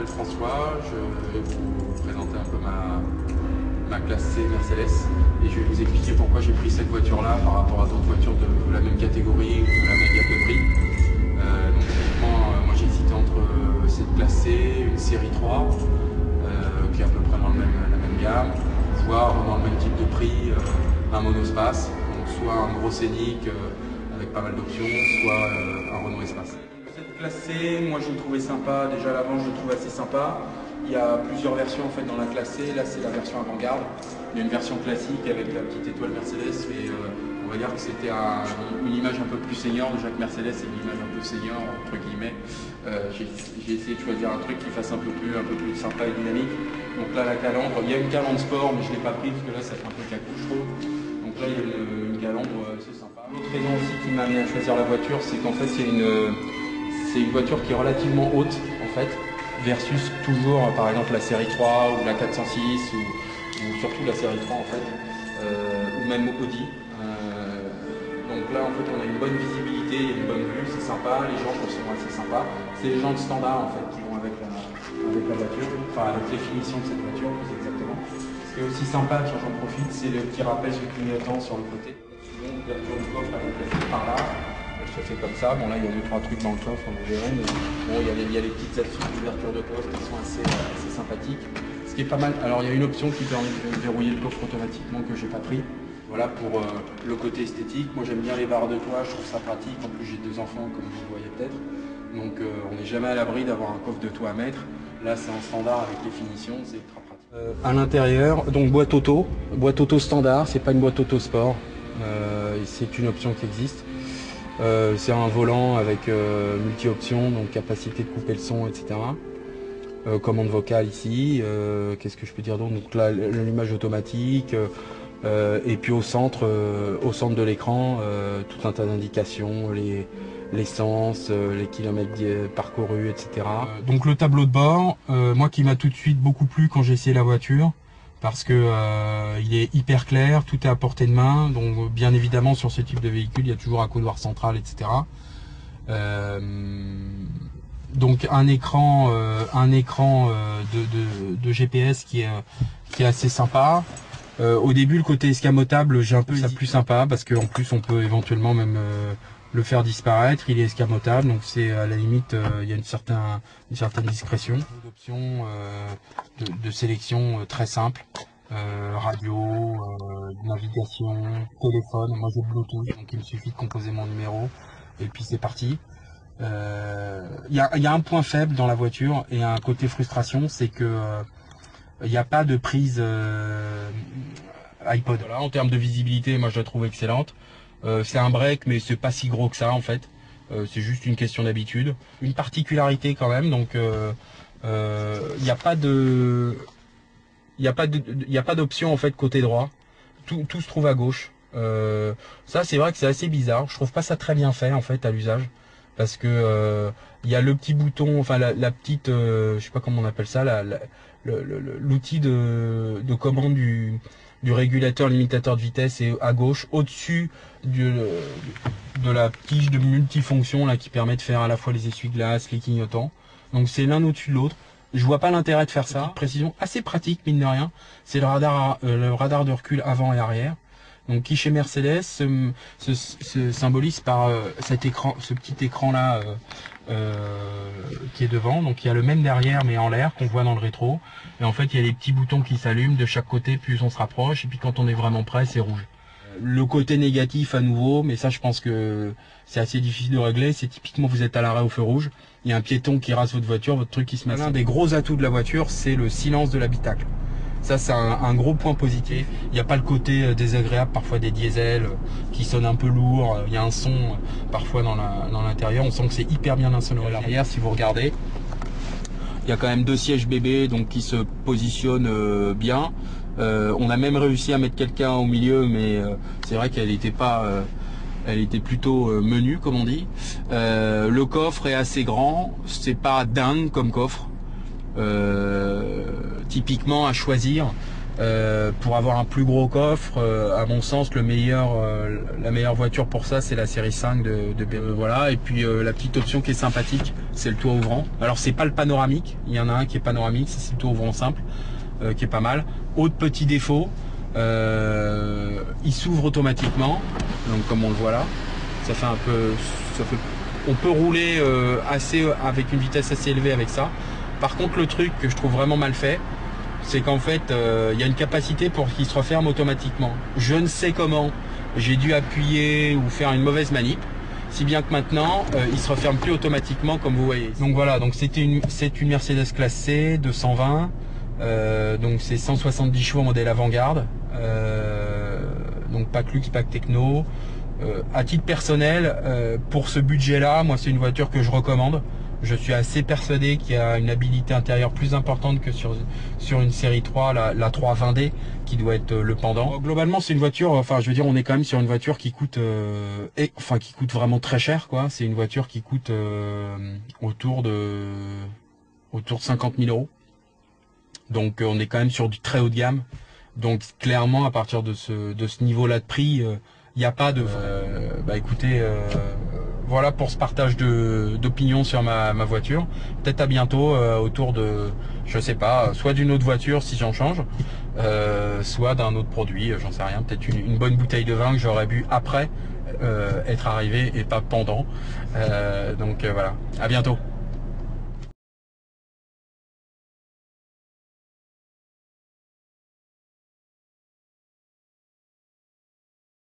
m'appelle François, je vais vous présenter un peu ma classe C Mercedes et je vais vous expliquer pourquoi j'ai pris cette voiture-là par rapport à d'autres voitures de la même catégorie ou de la même gamme de prix. Donc typiquement, moi j'ai hésité entre cette classe C, une série 3, qui est à peu près dans la même gamme, voire dans le même type de prix, un monospace, donc soit un gros scénic avec pas mal d'options, soit un Renault Espace. Cette classe C, moi je le trouvais sympa, déjà à l'avant je le trouve assez sympa. Il y a plusieurs versions en fait dans la classe C, là c'est la version avant-garde. Il y a une version classique avec la petite étoile Mercedes, mais on va dire que c'était une image un peu plus senior. Déjà que Mercedes c'est une image un peu senior, entre guillemets. J'ai essayé de choisir un truc qui fasse un peu plus sympa et dynamique. Donc là la calandre, il y a une calandre sport, mais je ne l'ai pas prise parce que là ça fait un peu cacou je trouve. Donc là il y a une calandre, c'est sympa. L'autre raison aussi qui m'a amené à choisir la voiture, c'est qu'en fait c'est une voiture qui est relativement haute en fait, versus toujours par exemple la série 3 ou la 406 ou surtout la série 3 en fait, ou même Audi. Donc là en fait on a une bonne visibilité, il y a une bonne vue, c'est sympa, les jantes sont assez sympas. C'est les jantes standards en fait qui vont avec la voiture, enfin avec les finitions de cette voiture plus exactement. Ce qui est aussi sympa, tiens j'en profite, c'est le petit rappel du clignotant sur le côté. Sinon l'ouverture du coffre elle est placée par là. Ça fait comme ça, bon là il y a 2-3 trucs dans le coffre, vous verrez, mais bon il y a les petites astuces d'ouverture de coffre qui sont assez sympathiques. Ce qui est pas mal, alors il y a une option qui permet de verrouiller le coffre automatiquement que j'ai pas pris. Voilà pour le côté esthétique, moi j'aime bien les barres de toit, je trouve ça pratique, en plus j'ai 2 enfants comme vous le voyez peut-être. Donc on n'est jamais à l'abri d'avoir un coffre de toit à mettre. Là c'est en standard avec les finitions, c'est ultra pratique. À l'intérieur, donc boîte auto standard, c'est pas une boîte auto sport, c'est une option qui existe. C'est un volant avec multi-options, donc capacité de couper le son, etc. Commande vocale ici, qu'est-ce que je peux dire d'autre? Donc là, l'allumage automatique, et puis au centre de l'écran, tout un tas d'indications, l'essence, les kilomètres parcourus, etc. Donc le tableau de bord, moi qui m'a tout de suite beaucoup plu quand j'ai essayé la voiture, parce que il est hyper clair, tout est à portée de main, donc bien évidemment sur ce type de véhicule il y a toujours un couloir central, etc. Donc un écran de GPS qui est assez sympa. Au début le côté escamotable j'ai un peu ça plus sympa parce qu'en plus on peut éventuellement même le faire disparaître, il est escamotable, donc c'est à la limite il y a une certaine discrétion. D'options de sélection très simple, radio, navigation, téléphone, moi j'ai Bluetooth, donc il me suffit de composer mon numéro et puis c'est parti. Il y a un point faible dans la voiture et un côté frustration, c'est que il n'y a pas de prise iPod. Voilà, en termes de visibilité, moi je la trouve excellente. C'est un break, mais c'est pas si gros que ça en fait. C'est juste une question d'habitude. Une particularité quand même, donc il n'y a pas d'option en fait côté droit. Tout se trouve à gauche. Ça c'est vrai que c'est assez bizarre. Je trouve pas ça très bien fait en fait à l'usage. Parce que il y a le petit bouton, enfin la petite, je sais pas comment on appelle ça, l'outil de commande du régulateur limitateur de vitesse est à gauche, au-dessus de la tige de multifonction là qui permet de faire à la fois les essuie-glaces, les clignotants. Donc c'est l'un au-dessus de l'autre. Je vois pas l'intérêt de faire ça. Précision assez pratique mine de rien. C'est le radar de recul avant et arrière. Donc qui chez Mercedes se symbolise par cet écran, ce petit écran là qui est devant. Donc il y a le même derrière mais en l'air qu'on voit dans le rétro. Et en fait il y a des petits boutons qui s'allument de chaque côté plus on se rapproche. Et puis quand on est vraiment près c'est rouge. Le côté négatif à nouveau, mais ça je pense que c'est assez difficile de régler, c'est typiquement vous êtes à l'arrêt au feu rouge, il y a un piéton qui rase votre voiture, votre truc qui se met. L'un des gros atouts de la voiture c'est le silence de l'habitacle. Ça c'est un gros point positif. Il n'y a pas le côté désagréable parfois des diesels qui sonnent un peu lourd. Il y a un son parfois dans l'intérieur. On sent que c'est hyper bien insonorisé. À l'arrière si vous regardez, il y a quand même 2 sièges bébés donc qui se positionnent bien. On a même réussi à mettre quelqu'un au milieu, mais c'est vrai qu'elle n'était pas, elle était plutôt menue comme on dit. Le coffre est assez grand, c'est pas dingue comme coffre. Typiquement à choisir, Pour avoir un plus gros coffre, à mon sens, la meilleure voiture pour ça, c'est la série 5 de BMW. Voilà. Et puis la petite option qui est sympathique, c'est le toit ouvrant. Alors c'est pas le panoramique, il y en a un qui est panoramique, c'est le toit ouvrant simple, qui est pas mal. Autre petit défaut, il s'ouvre automatiquement, donc comme on le voit là, on peut rouler avec une vitesse assez élevée avec ça. Par contre, le truc que je trouve vraiment mal fait, c'est qu'en fait, il y a une capacité pour qu'il se referme automatiquement. Je ne sais comment, j'ai dû appuyer ou faire une mauvaise manip, si bien que maintenant, il se referme plus automatiquement comme vous voyez. Donc voilà, donc c'est une Mercedes classe C 220, donc c'est 170 chevaux modèle avant-garde, donc pack luxe, pack techno. À titre personnel, pour ce budget-là, moi c'est une voiture que je recommande. Je suis assez persuadé qu'il y a une habilité intérieure plus importante que sur une série 3, la 320D, qui doit être le pendant. Globalement, c'est une voiture, enfin je veux dire, on est quand même sur une voiture qui coûte, qui coûte vraiment très cher, quoi. C'est une voiture qui coûte autour de 50 000 euros. Donc on est quand même sur du très haut de gamme. Donc clairement, à partir de ce niveau-là de prix, il n'y a pas de... bah écoutez, voilà pour ce partage d'opinion sur ma voiture. Peut-être à bientôt autour de, je sais pas, soit d'une autre voiture si j'en change, soit d'un autre produit, j'en sais rien. Peut-être une bonne bouteille de vin que j'aurais bu après être arrivé et pas pendant. Donc voilà, à bientôt.